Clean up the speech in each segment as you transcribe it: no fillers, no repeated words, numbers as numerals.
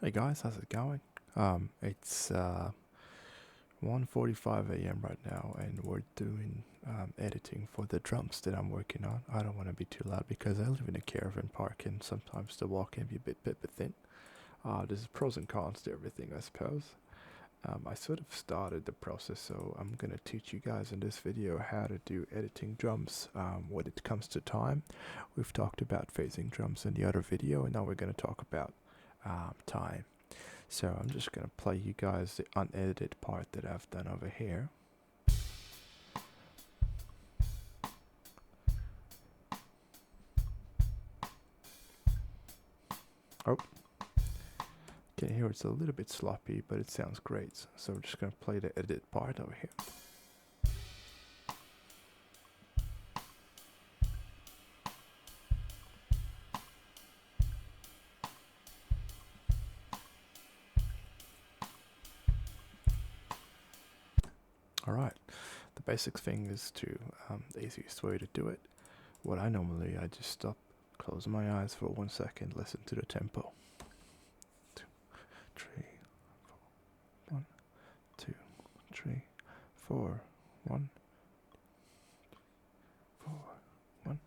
Hey guys, how's it going? It's 1:45 a.m. right now, and we're doing editing for the drums that I'm working on. I don't want to be too loud because I live in a caravan park, and sometimes the walk can be a bit thin. There's pros and cons to everything, I suppose. I sort of started the process, so I'm gonna teach you guys in this video how to do editing drums. When it comes to time, we've talked about phasing drums in the other video, and now we're gonna talk about time. So I'm just gonna play you guys the unedited part that I've done over here. Oh, okay, here it's a little bit sloppy, but it sounds great. So we're just gonna play the edited part over here. Alright, the basic thing is the easiest way to do it. I just stop, close my eyes for 1 second, listen to the tempo. 2, 3, 4, 1, 2, 3, 4, 1, 4, 1,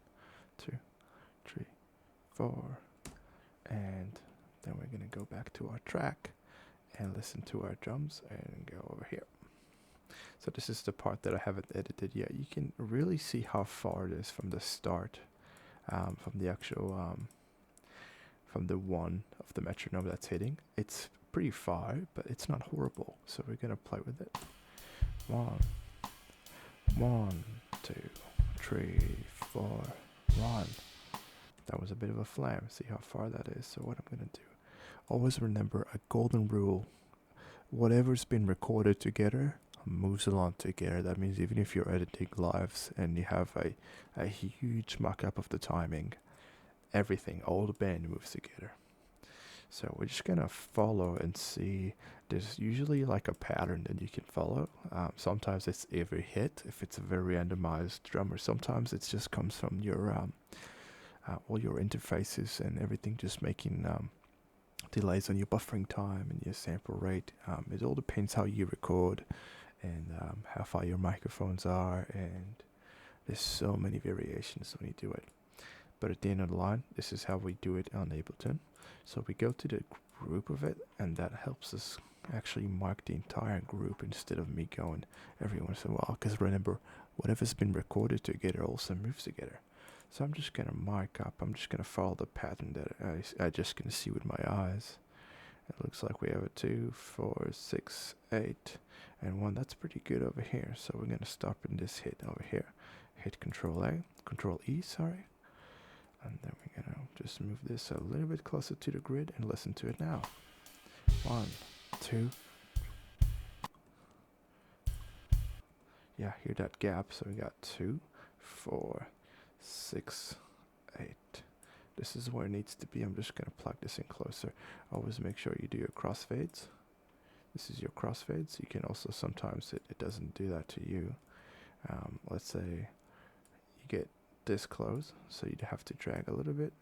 2, 3, 4, and then we're gonna go back to our track and listen to our drums and go over here. So this is the part that I haven't edited yet. You can really see how far it is from the start, from the actual, from the one of the metronome that's hitting. It's pretty far, but it's not horrible. So we're gonna play with it. 1, 1, 2, 3, 4, 1. That was a bit of a flam. See how far that is. So what I'm gonna do, always remember a golden rule. Whatever's been recorded together moves along together. That means even if you're editing lives and you have a huge mock-up of the timing, everything, all the band moves together. So we're just gonna follow and see. There's usually like a pattern that you can follow. Sometimes it's every hit if it's a very randomized drum, or sometimes it just comes from your all your interfaces and everything, just making delays on your buffering time and your sample rate. It all depends how you record and how far your microphones are, and there's so many variations when you do it. But at the end of the line, this is how we do it on Ableton. So we go to the group of it, and that helps us actually mark the entire group instead of me going every once in a while, because remember, whatever's been recorded together also moves together. So I'm just gonna mark up, I'm just gonna follow the pattern that I just gonna see with my eyes. It looks like we have a 2, 4, 6, 8, and 1. That's pretty good over here. So we're gonna stop in this hit over here. Hit Control E, sorry. And then we're gonna just move this a little bit closer to the grid and listen to it now. 1, 2. Yeah, hear that gap. So we got 2, 4, 6, 8. This is where it needs to be. I'm just going to plug this in closer. Always make sure you do your crossfades. This is your crossfades. You can also sometimes, it doesn't do that to you. Let's say you get this close, so you'd have to drag a little bit.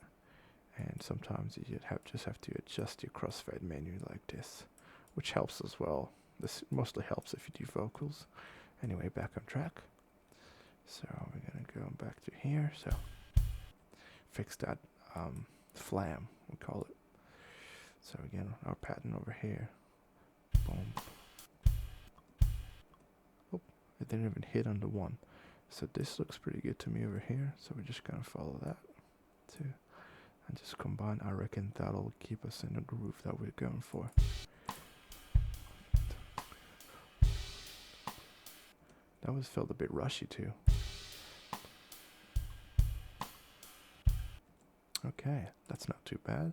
And sometimes you just have to adjust your crossfade menu like this, which helps as well. This mostly helps if you do vocals. Anyway, back on track. So we're going to go back to here. So fix that flam, we call it. So again, our pattern over here. Boom. Oh, it didn't even hit on the 1. So this looks pretty good to me over here. So we're just gonna follow that too, and just combine. I reckon that'll keep us in the groove that we're going for. That was felt a bit rushy too. Okay, that's not too bad.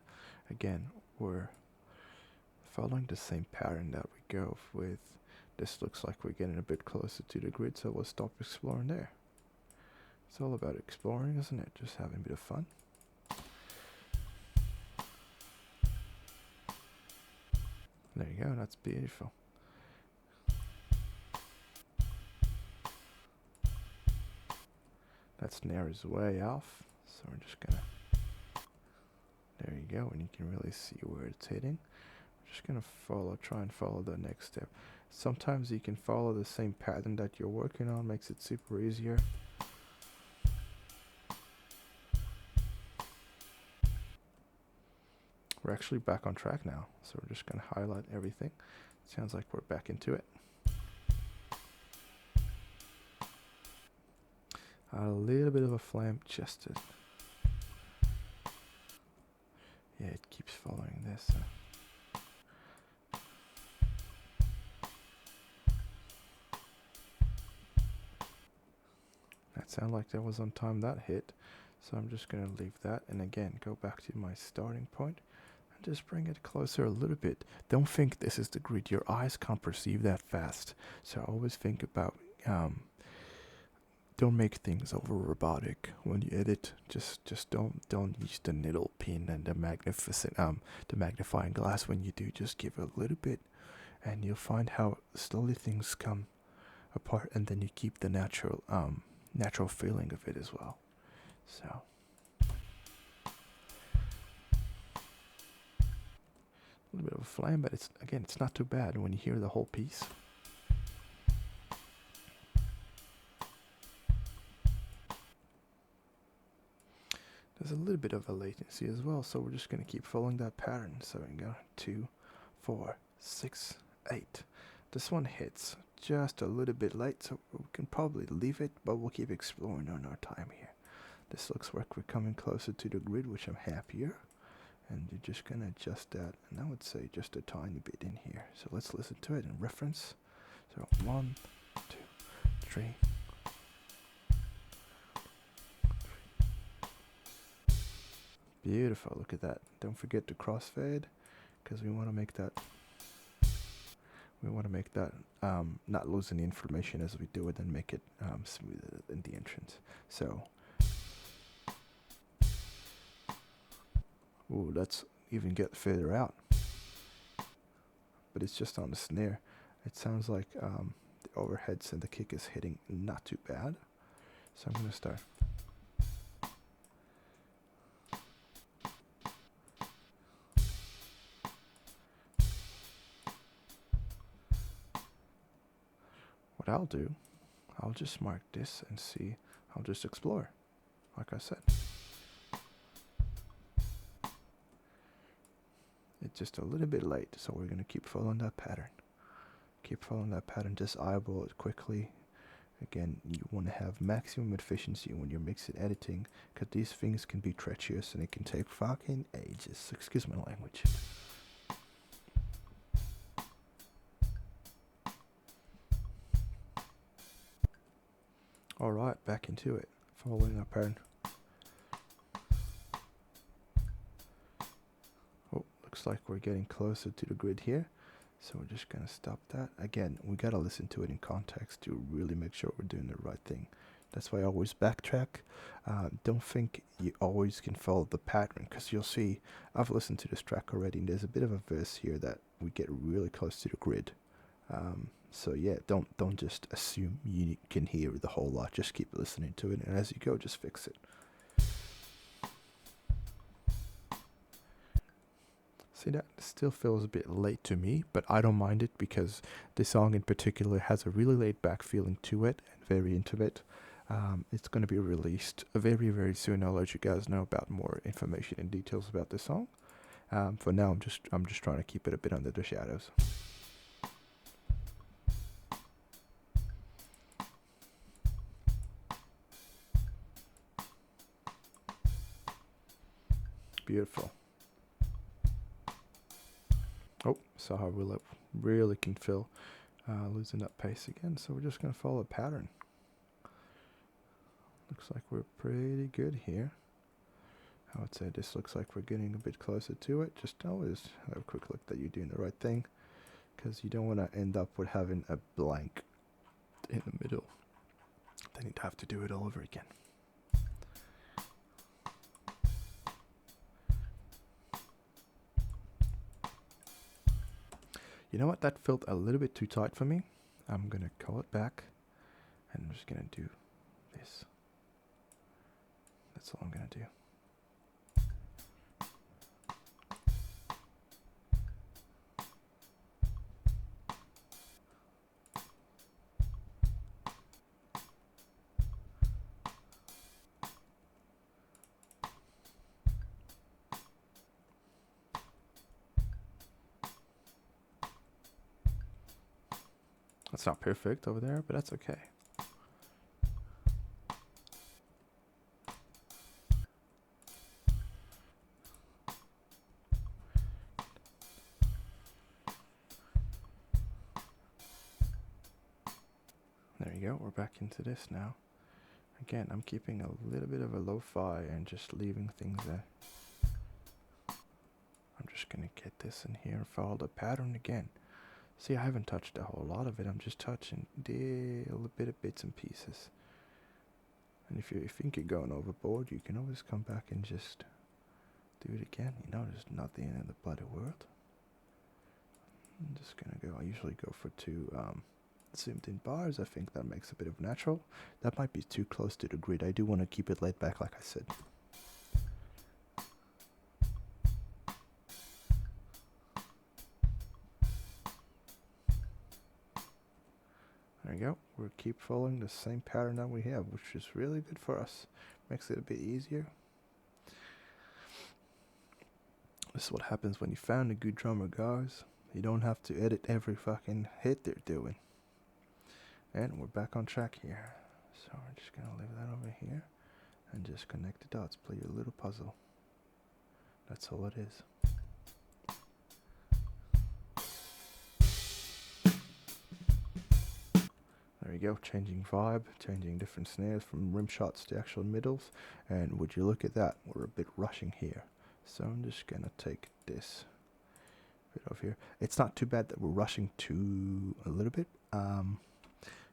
Again, we're following the same pattern that we go with. This looks like we're getting a bit closer to the grid, so we'll stop exploring there. It's all about exploring, isn't it? Just having a bit of fun. There you go, that's beautiful. That snare is way off, so we're just gonna, there you go, and you can really see where it's hitting. Just gonna try and follow the next step. Sometimes you can follow the same pattern that you're working on, makes it super easier. We're actually back on track now, so we're just gonna highlight everything. Sounds like we're back into it. A little bit of a flam just to, yeah, it keeps following this. That sounded like that was on time, that hit. So I'm just going to leave that, and again go back to my starting point and just bring it closer a little bit. Don't think this is the grid. Your eyes can't perceive that fast. So always think about don't make things over robotic when you edit. Just don't use the needle pin and the magnifying glass when you do. Just give a little bit, and you'll find how slowly things come apart, and then you keep the natural feeling of it as well. So a little bit of a flame, but it's not too bad when you hear the whole piece. There's a little bit of a latency as well, so we're just going to keep following that pattern. So we go 2, 4, 6, 8. This one hits just a little bit late, so we can probably leave it, but we'll keep exploring on our time here. This looks like we're coming closer to the grid, which I'm happier. And you're just going to adjust that, and I would say just a tiny bit in here. So let's listen to it in reference. So 1, 2, 3. Beautiful, look at that. Don't forget to crossfade, because we want to make that not lose any information as we do it, and make it smooth in the entrance. So ooh, let's even get further out, but it's just on the snare. It sounds like the overheads and the kick is hitting not too bad. So I'm going to start. What I'll do, I'll just mark this and see. I'll just explore, like I said. It's just a little bit late, so we're going to keep following that pattern. Keep following that pattern, just eyeball it quickly. Again, you want to have maximum efficiency when you're mixing editing, because these things can be treacherous and it can take fucking ages. Excuse my language. Alright, back into it. Following our pattern. Oh, looks like we're getting closer to the grid here. So we're just going to stop that. Again, we got to listen to it in context to really make sure we're doing the right thing. That's why I always backtrack. Don't think you always can follow the pattern, because you'll see, I've listened to this track already, and there's a bit of a verse here that we get really close to the grid. So yeah, don't just assume you can hear the whole lot. Just keep listening to it, and as you go, just fix it. See, that still feels a bit late to me, but I don't mind it, because this song in particular has a really laid back feeling to it and very intimate. It's going to be released very, very soon. I'll let you guys know about more information and details about this song. For now, I'm just trying to keep it a bit under the shadows. Beautiful. Oh, so I really can feel losing that pace again. So we're just going to follow a pattern. Looks like we're pretty good here. I would say this looks like we're getting a bit closer to it. Just always have a quick look that you're doing the right thing, because you don't want to end up with having a blank in the middle. Then you'd have to do it all over again. You know what? That felt a little bit too tight for me. I'm going to call it back, and I'm just going to do this. That's all I'm going to do. It's not perfect over there, but that's okay. There you go, we're back into this now. Again, I'm keeping a little bit of a lo-fi and just leaving things there. I'm just gonna get this in here and follow the pattern again. See, I haven't touched a whole lot of it. I'm just touching a little bit of bits and pieces. And if you think you're going overboard, you can always come back and just do it again. You know, there's nothing in the bloody world. I'm just gonna go. I usually go for 2 zoomed in bars. I think that makes a bit of natural. That might be too close to the grid. I do want to keep it laid back, like I said. There you go. We'll keep following the same pattern that we have, which is really good for us. Makes it a bit easier. This is what happens when you found a good drummer, guys. You don't have to edit every fucking hit they're doing. And we're back on track here. So we're just gonna leave that over here and just connect the dots. Play your little puzzle. That's all it is. There you go, changing vibe, changing different snares from rim shots to actual middles. And would you look at that, we're a bit rushing here. So I'm just gonna take this bit over here. It's not too bad that we're rushing to a little bit,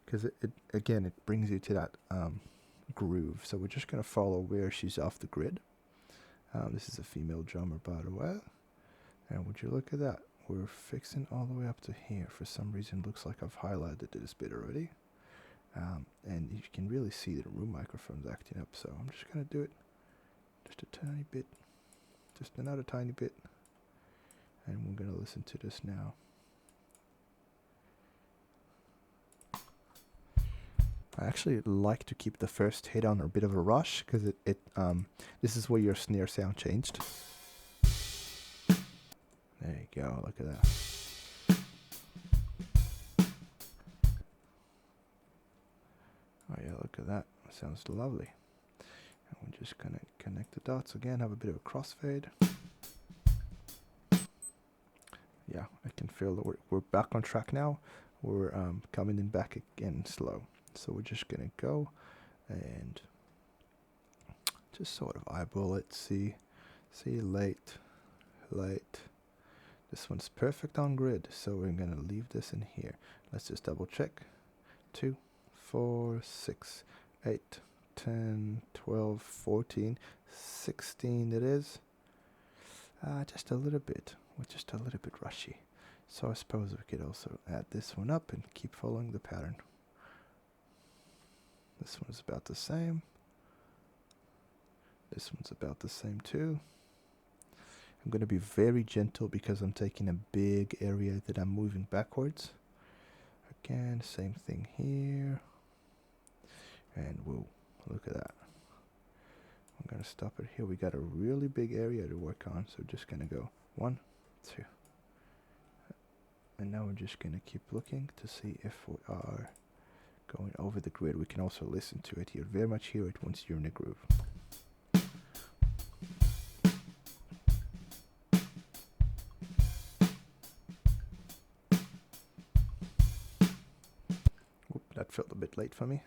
because it brings you to that groove. So we're just gonna follow where she's off the grid. This is a female drummer, by the way. And would you look at that, we're fixing all the way up to here. For some reason, looks like I've highlighted this bit already. And you can really see the room microphone's acting up. So I'm just gonna do it just a tiny bit, just another tiny bit. And we're gonna listen to this now. I actually like to keep the first hit on a bit of a rush, because this is where your snare sound changed. There you go, look at that. Oh yeah, look at that. Sounds lovely. And we're just gonna connect the dots again, have a bit of a crossfade. Yeah, I can feel that we're back on track now. We're coming in back again slow. So we're just gonna go and just sort of eyeball it. See late. This one's perfect on grid, so we're gonna leave this in here. Let's just double check. 2, 4, 6, 8, 10, 12, 14, 16 it is. Just a little bit. We're just a little bit rushy. So I suppose we could also add this one up and keep following the pattern. This one's about the same. This one's about the same too. I'm going to be very gentle because I'm taking a big area that I'm moving backwards. Again, same thing here. And whoa, look at that. I'm going to stop it here. We got a really big area to work on. So just going to go 1, 2. And now we're just going to keep looking to see if we are going over the grid. We can also listen to it. You very much hear it once you're in the groove. Whoop, that felt a bit late for me.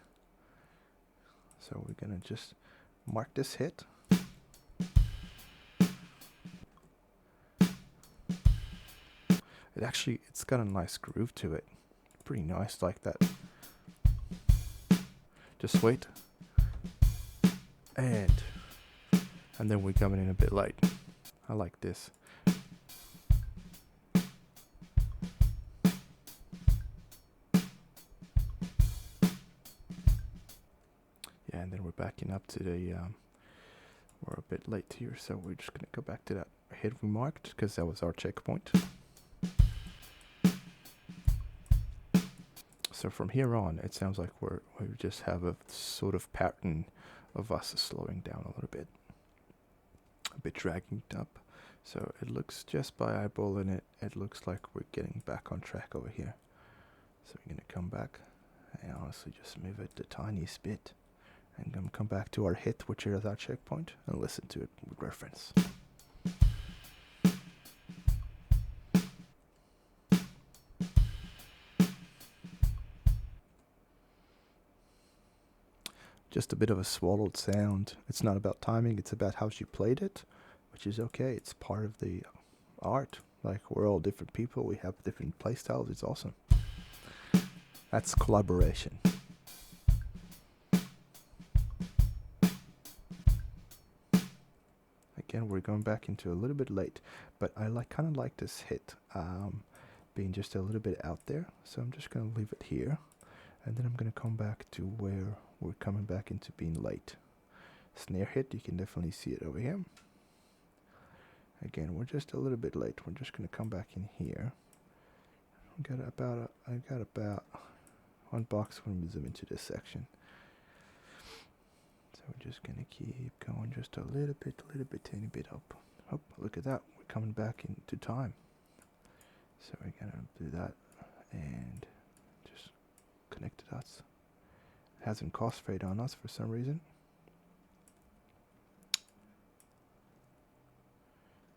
So we're going to just mark this hit. It's got a nice groove to it. Pretty nice like that. Just wait. And then we're coming in a bit late. I like this. Yeah, and then we're backing up to the, we're a bit late here, so we're just going to go back to that hit we marked, because that was our checkpoint. So from here on, it sounds like we just have a sort of pattern of us slowing down a little bit. A bit dragging up. So it looks, just by eyeballing it, it looks like we're getting back on track over here. So we're going to come back and honestly just move it the tiniest bit. And then come back to our hit, which is our checkpoint, and listen to it with reference. Just a bit of a swallowed sound. It's not about timing, it's about how she played it, which is okay. It's part of the art. Like, we're all different people, we have different play styles. It's awesome. That's collaboration. Again, we're going back into a little bit late, but I kind of like this hit being just a little bit out there. So I'm just going to leave it here, and then I'm going to come back to where we're coming back into being late. Snare hit, you can definitely see it over here. Again, we're just a little bit late. We're just going to come back in here. I got about one box when we zoom into this section. So we're just going to keep going just a little bit, tiny bit up. Oh, look at that. We're coming back into time. So we're going to do that and just connect the dots. It hasn't crossfade on us for some reason.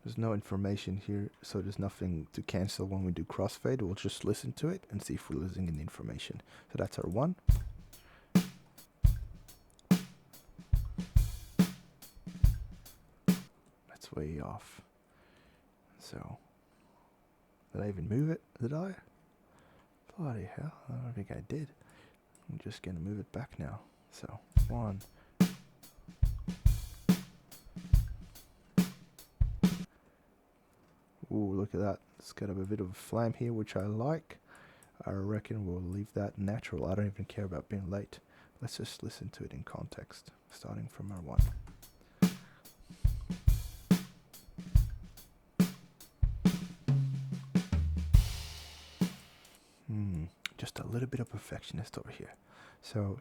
There's no information here, so there's nothing to cancel when we do crossfade. We'll just listen to it and see if we're losing any information. So that's our 1. That's way off. So, did I even move it? Did I? Bloody hell, I don't think I did. I'm just gonna move it back now. So, 1. Ooh, look at that. It's got a bit of a flame here, which I like. I reckon we'll leave that natural. I don't even care about being late. Let's just listen to it in context, starting from our 1. Just a little bit of perfectionist over here. So,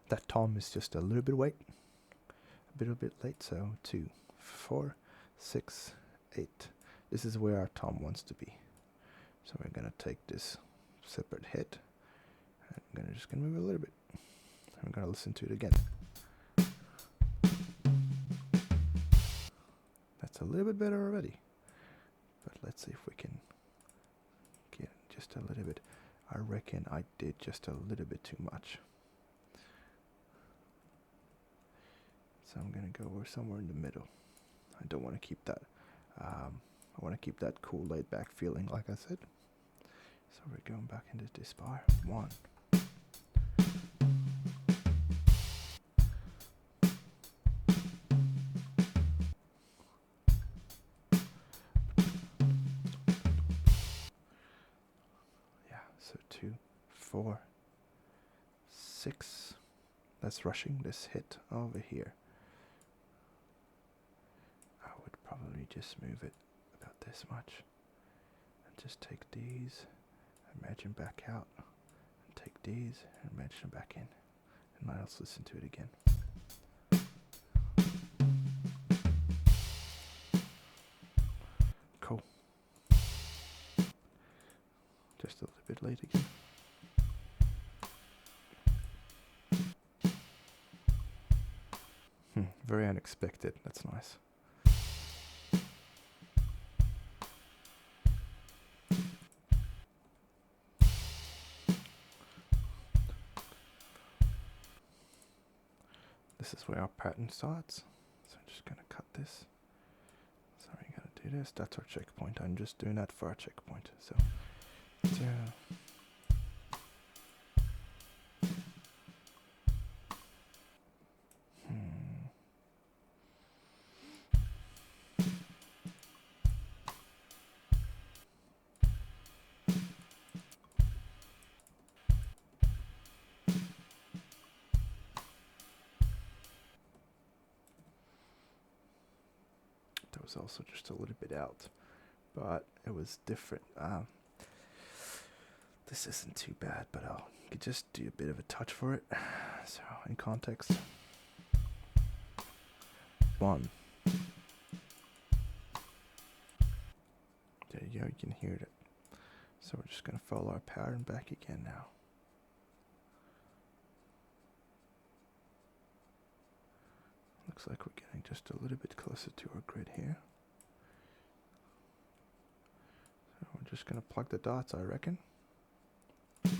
that tom is just a little bit bit late. So 2, 4, 6, 8. This is where our tom wants to be. So we're gonna take this separate hit. I'm just gonna move it a little bit. I'm gonna listen to it again. That's a little bit better already. But let's see if we can get just a little bit. I reckon I did just a little bit too much. So I'm gonna go somewhere in the middle. I don't want to keep that. I want to keep that cool, laid back feeling, like I said. So we're going back into this bar. 1. Yeah, so 2, 4, 6. That's rushing this hit over here. I would probably just move it about this much. And just take these, and merge them back out. And take these, and merge them back in. And now let's listen to it again. Cool. Just a little bit late again. Very unexpected. That's nice. This is where our pattern starts. So I'm just going to cut this. So we got to do this. That's our checkpoint. I'm just doing that for our checkpoint. So, was also just a little bit out, but it was different. This isn't too bad, but I'll just do a bit of a touch for it. So in context, 1, know you can hear it. So we're just going to follow our pattern back again now. Looks like we're getting just a little bit closer to our grid here. So we're just going to plug the dots, I reckon. There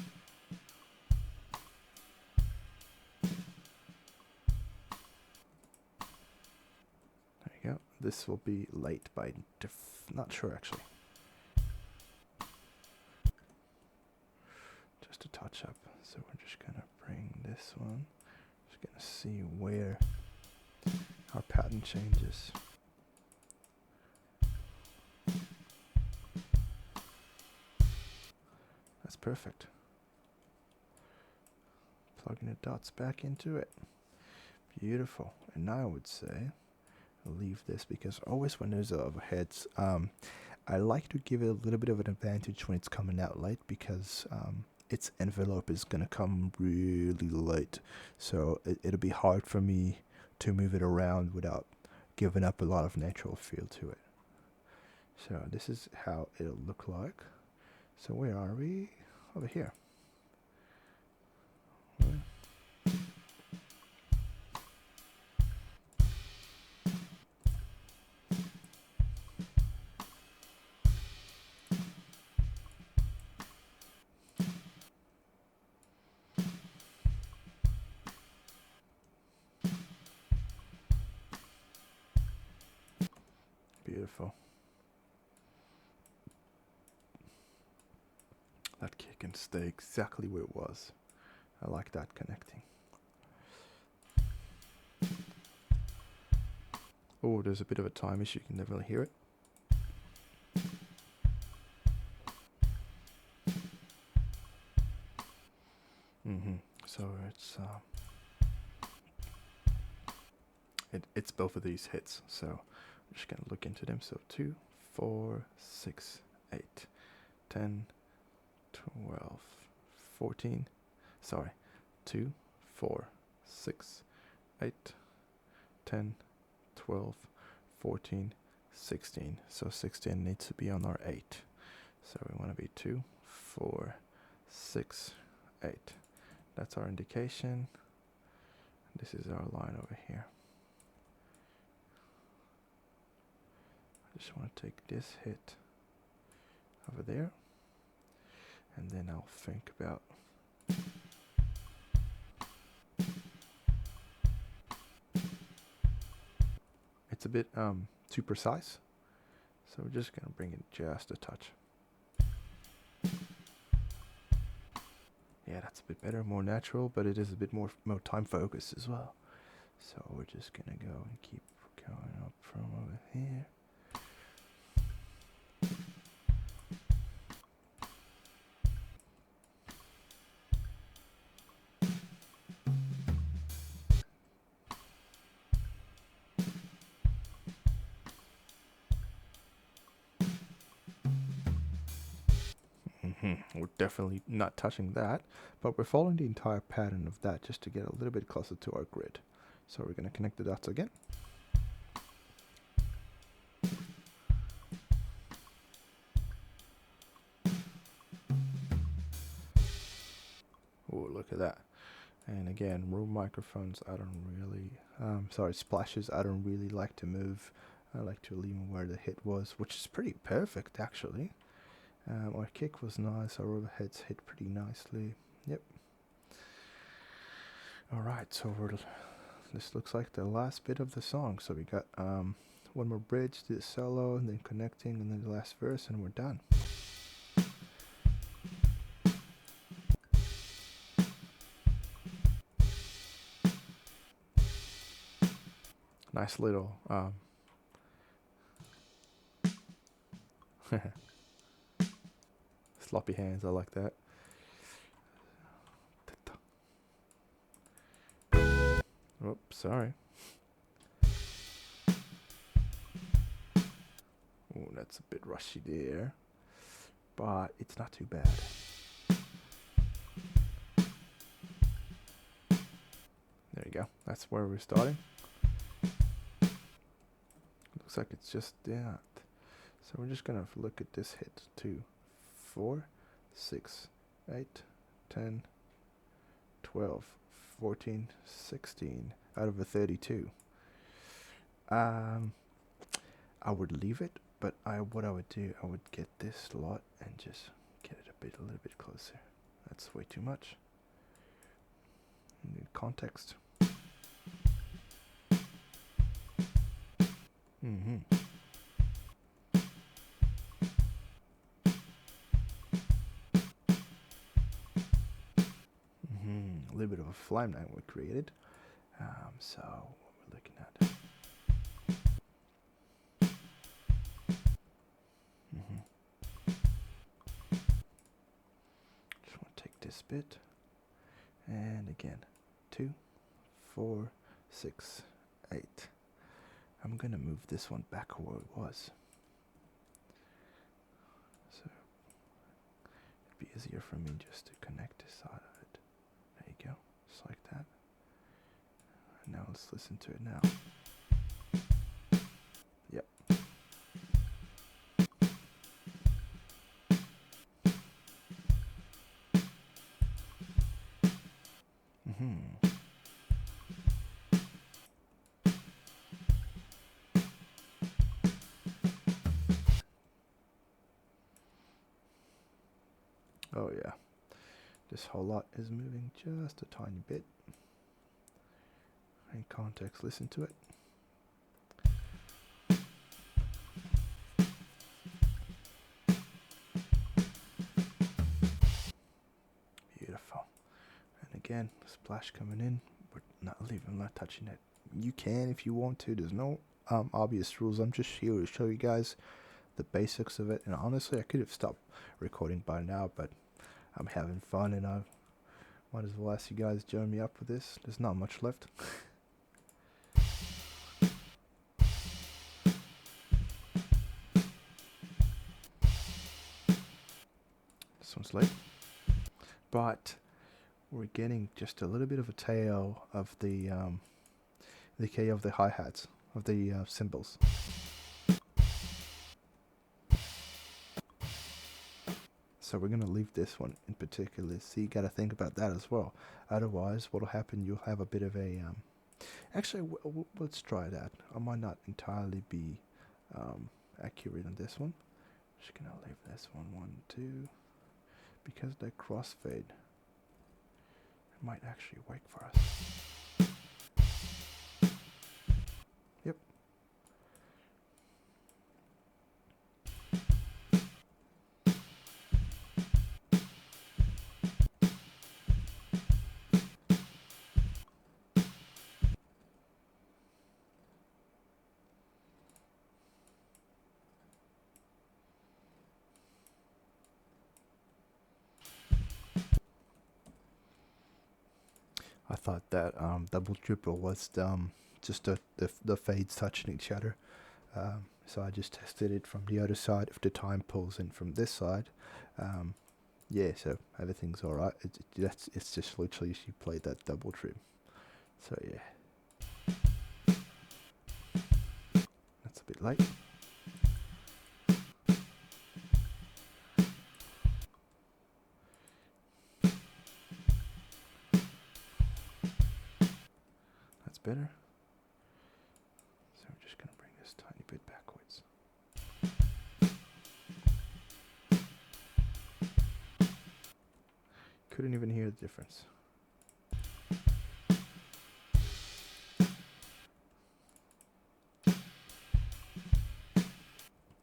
you go. This will be late by not sure actually. Just a touch up. So we're just going to bring this one. Just going to see where our pattern changes. That's perfect. Plugging the dots back into it. Beautiful. And now I would say I'll leave this because always when there's overheads, I like to give it a little bit of an advantage when it's coming out late because its envelope is going to come really late. So it'll be hard for me to move it around without giving up a lot of natural feel to it. So this is how it'll look like. So where are we? Over here. Beautiful. That kick can stay exactly where it was. I like that connecting. Oh, there's a bit of a time issue. You can never really hear it. So it's both of these hits. So I'm just gonna look into them. So 2, 4, 6, 8, 10, 12, 14. Sorry, 2, 4, 6, 8, 10, 12, 14, 16. So 16 needs to be on our 8. So we want to be 2, 4, 6, 8. That's our indication. This is our line over here. I just want to take this hit over there. And then I'll think about it's a bit too precise. So we're just going to bring it just a touch. Yeah, that's a bit better, more natural, but it is a bit more time focused as well. So we're just gonna go and keep going up from over here. We're definitely not touching that, but we're following the entire pattern of that just to get a little bit closer to our grid. So we're going to connect the dots again. Oh, look at that. And again, room microphones, I don't really, splashes, I don't really like to move. I like to leave them where the hit was, which is pretty perfect actually. Our kick was nice, our overheads hit pretty nicely. Yep. Alright, so this looks like the last bit of the song. So we got one more bridge, the solo, and then connecting, and then the last verse, and we're done. Nice little sloppy hands, I like that. Oops, sorry. Oh, that's a bit rushy there, but it's not too bad. There you go. That's where we're starting. Looks like it's just that. So we're just gonna look at this hit. 2, 4, 6, 8, 10, 12, 14, 16 out of a 32. I would leave it, but what I would do, I would get this slot and just get it a little bit closer. That's way too much. Need context. A little bit of a flame line we created. So what we're looking at. Just want to take this bit, and again, 2, 4, 6, 8. I'm gonna move this one back where it was. So it'd be easier for me just to connect this side of it. There you go, just like that. And now let's listen to it now. Yep. Oh yeah, this whole lot is moving just a tiny bit. In context, listen to it. Beautiful. And again, splash coming in. We're not touching it. You can if you want to. There's no obvious rules. I'm just here to show you guys the basics of it. And honestly, I could have stopped recording by now, but I'm having fun, and I might as well ask you guys to join me up with this. There's not much left. This one's late, but we're getting just a little bit of a tail of the decay of the hi-hats, of the cymbals. So we're going to leave this one in particular. So you got to think about that as well. Otherwise, what will happen, you'll have a bit of a... actually, let's try that. I might not entirely be accurate on this one. Just going to leave this one, 1, 2. Because they crossfade, it might actually work for us. Yep. I thought that double triple was just the fades touching each other. So I just tested it from the other side. If the time pulls in from this side, yeah, so everything's alright. It's just literally she played that double trip. So yeah, that's a bit late. That's better. So we're just going to bring this tiny bit backwards. Couldn't even hear the difference.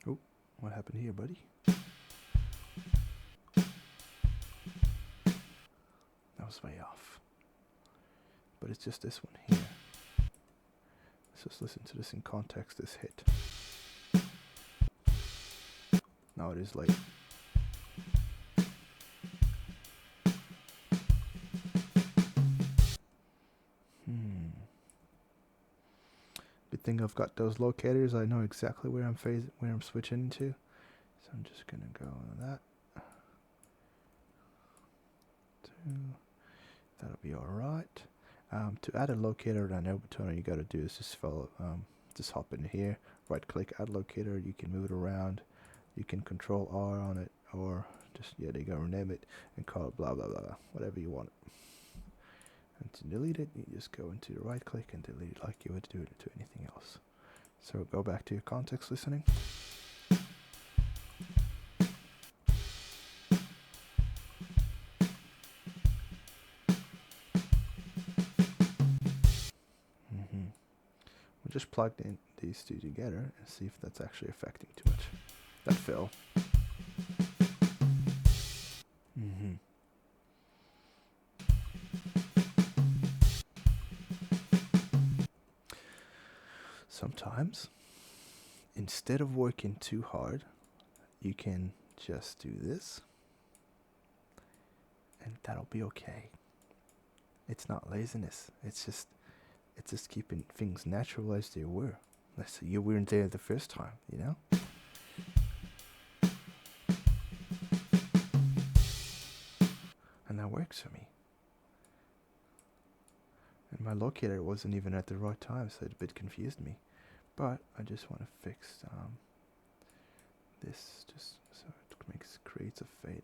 Oh, what happened here, buddy? That was way off. But it's just this one here. Let's just listen to this in context, this hit. Now it is late. Good thing I've got those locators. I know exactly where I'm switching into. So I'm just gonna go on that. 2. That'll be alright. To add a locator and an overtoner, you gotta do is just follow, just hop in here, right click, add locator. You can move it around. You can control R on it, or just, yeah, there you go, rename it and call it blah blah blah, whatever you want. And to delete it, you just go into the right click and delete it like you would do it to anything else. So go back to your context listening. We just plugged in these two together and see if that's actually affecting too much. That fell. Sometimes, instead of working too hard, you can just do this, and that'll be okay. It's not laziness. It's just keeping things natural as they were. Let's say you weren't there the first time, you know? And that works for me. And my locator wasn't even at the right time, so it a bit confused me. But I just want to fix this just so it creates a fade.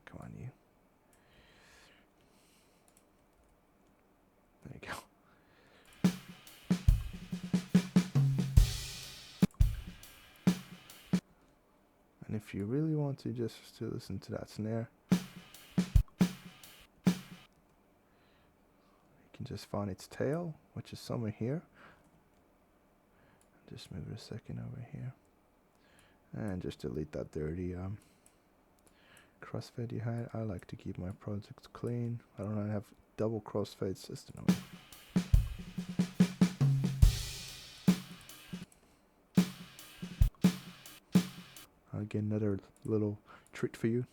Come on, you. There you go. And if you really want to just to listen to that snare, you can just find its tail, which is somewhere here. Just move it a second over here. And just delete that dirty crossfade you had. I like to keep my projects clean. I don't have double crossfade system. I'll get another little treat for you.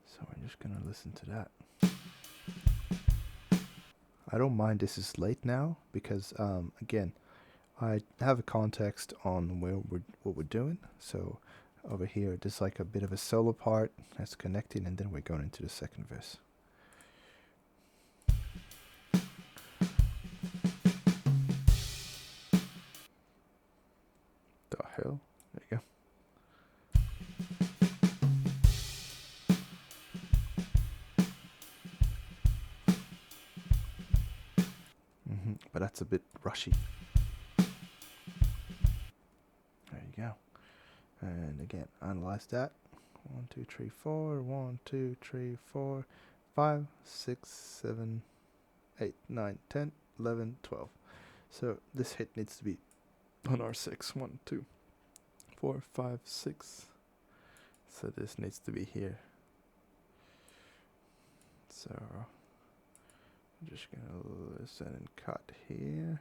So we're just gonna listen to that. I don't mind this is late now because again, I have a context on what we're doing. So over here, there's like a bit of a solo part that's connecting, and then we're going into the second verse. The hell? There you go. But that's a bit rushy. There you go. And again, analyze that. 1, 2, 3, 4. 1, 2, 3, 4, 5, 6, 7, 8, 9, 10, 11, 12. So this hit needs to be on R6. 1, 2, 4, 5, 6. So this needs to be here. So I'm just gonna listen and cut here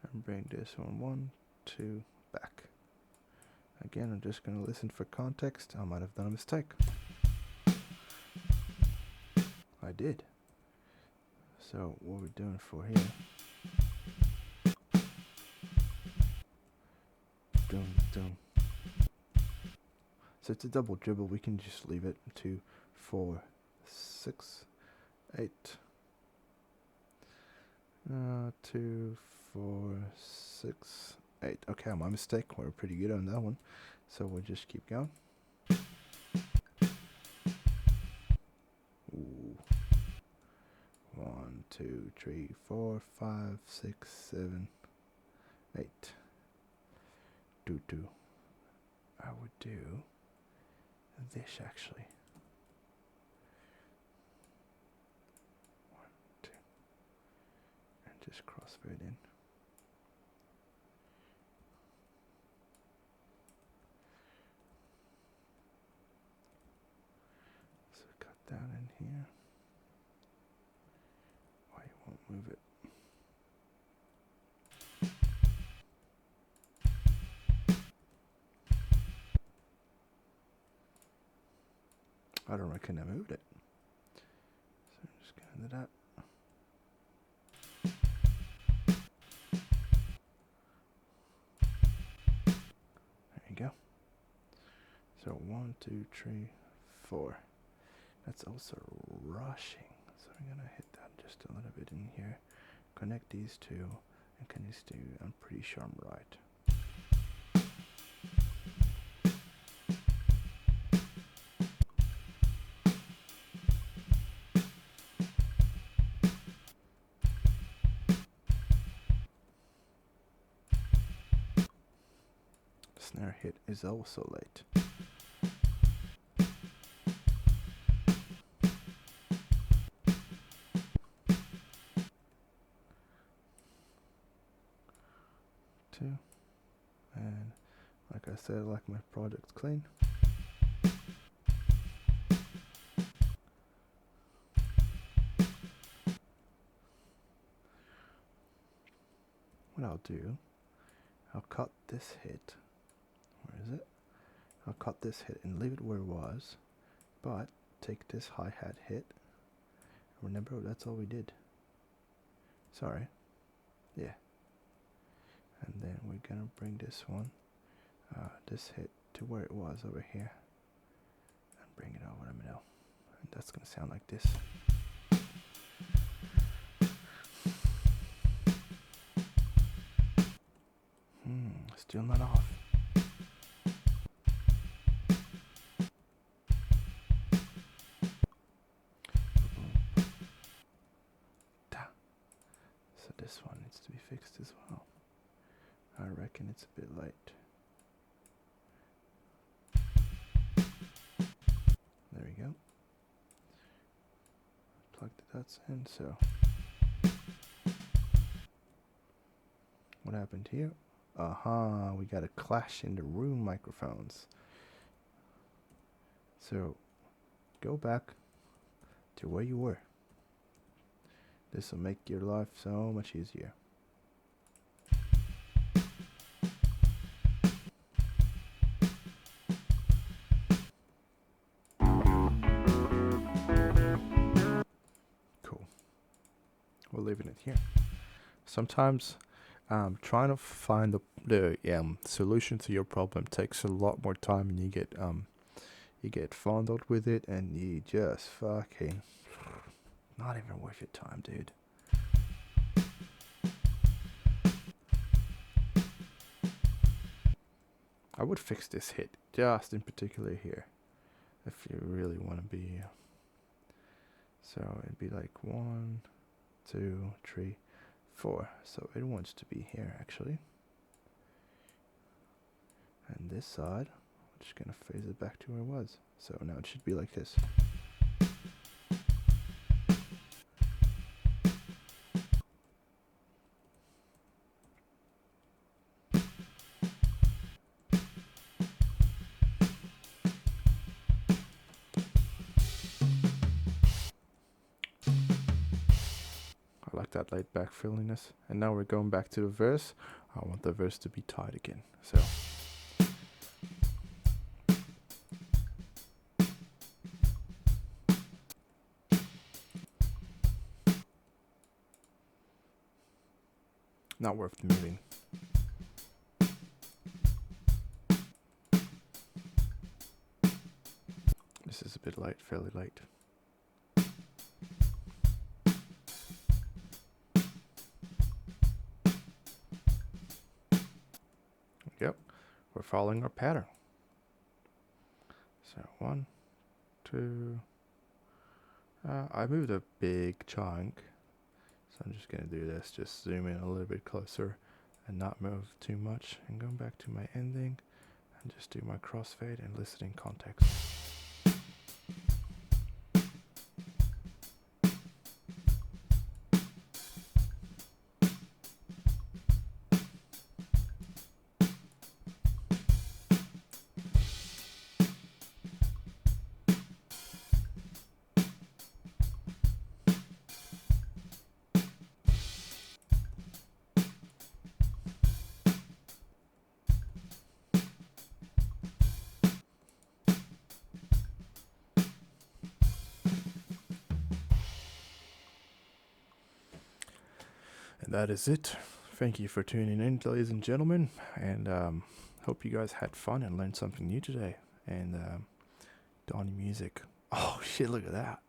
and bring this one 1, 2 back. Again, I'm just gonna listen for context. I might have done a mistake. I did. So what we're doing for here. Dum dum. So it's a double dribble. We can just leave it 2, 4, 6, 8. 2, 4, 6, 8. Okay, my mistake. We're pretty good on that one. So we'll just keep going. Ooh. 1, 2, 3, 4, 5, 6, 7, 8. Do. I would do this actually. 1, 2. And just crossfade in. So cut down in here. Why you won't move it? I don't reckon I moved it. So I'm just gonna do that. So 1, 2, 3, 4. That's also rushing. So I'm gonna hit that just a little bit in here. Connect these two and connect these two. I'm pretty sure I'm right. The snare hit is also late. Two. And like I said, I like my projects clean. What I'll do, I'll cut this hit. Where is it? I'll cut this hit and leave it where it was, but take this hi-hat hit. Remember, that's all we did. Sorry. Yeah. And then we're gonna bring this one, this hit to where it was over here, and bring it over the middle. And that's gonna sound like this. Still not off. So this one needs to be fixed as well. I reckon it's a bit late. There we go. Plug the dots in, so. What happened here? We got a clash in the room microphones. So, go back to where you were. This will make your life so much easier. Cool. We're leaving it here. Sometimes trying to find the solution to your problem takes a lot more time, and you get fondled with it, and you just fucking not even worth your time, dude. I would fix this hit just in particular here, if you really want to be. So it'd be like 1, 2, 3, 4. So it wants to be here actually. And this side, I'm just gonna phase it back to where it was. So now it should be like this. I like that laid back feeliness. And now we're going back to the verse. I want the verse to be tight again. So not worth moving. This is a bit light, fairly light. Yep, we're following our pattern. So 1, 2. I moved a big chunk, so I'm just gonna do this. Just zoom in a little bit closer and not move too much. And going back to my ending, and just do my crossfade and listen in context. And that is it. Thank you for tuning in, ladies and gentlemen, and hope you guys had fun and learned something new today. and Donny Music. Oh shit! Look at that.